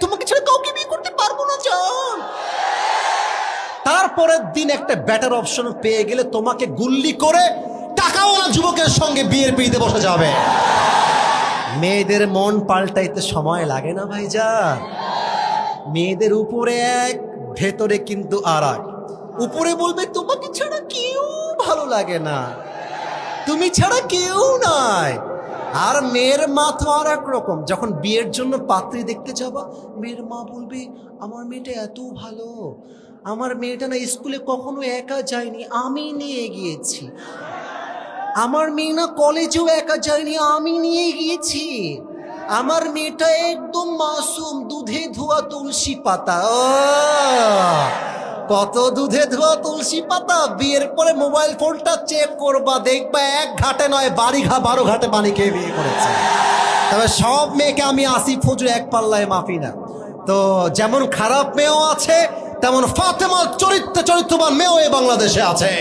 তোমাকে ছেড়ে কাউকে বিয়ে করতে পারবো না জান। তারপরের দিন একটা বেটার অপশন পেয়ে গেলে তোমাকে গুল্লি করে টাকাওয়ালা যুবকের সঙ্গে বিয়ের পিড়িতে বসে যাবে। মেয়েদের মন পাল্টাইতে সময় লাগে না ভাইজান। মেয়েদের উপরে এক, ভেতরে কিন্তু আর এক। উপরে বলবে তোমাকে ছাড়া কেউ ভালো লাগে না, তুমি ছাড়া কেউ নাই। আর মেয়ের মা তো আর এক রকম। যখন বিয়ের জন্য পাত্রী দেখতে যাবা, মেয়ের মা বলবে আমার মেয়েটা এত ভালো, আমার মেয়েটা না স্কুলে কখনো একা যায়নি, আমি নিয়ে গিয়েছি। আমার মেয়ে না কলেজেও একা যায়নি, আমি নিয়ে গিয়েছি। আমার মেয়েটা একদম মাসুম, দুধে ধোয়া তুলসী পাতা। ও কত দুধে ধোয়া তুলসী পাতা। বিয়ের পরে মোবাইল ফোনটা চেক করবা, দেখবা এক ঘাটে নয় 12 ঘাটে পানি খেয়ে বিয়ে করেছে। তবে সব মেয়েকে আমি আসিফ হুজুর এক পাল্লায় মাফি না। তো যেমন খারাপ মেয়েও আছে, তেমন ফাতেমা চরিত্রবান মেয়েও এই বাংলাদেশে আছে।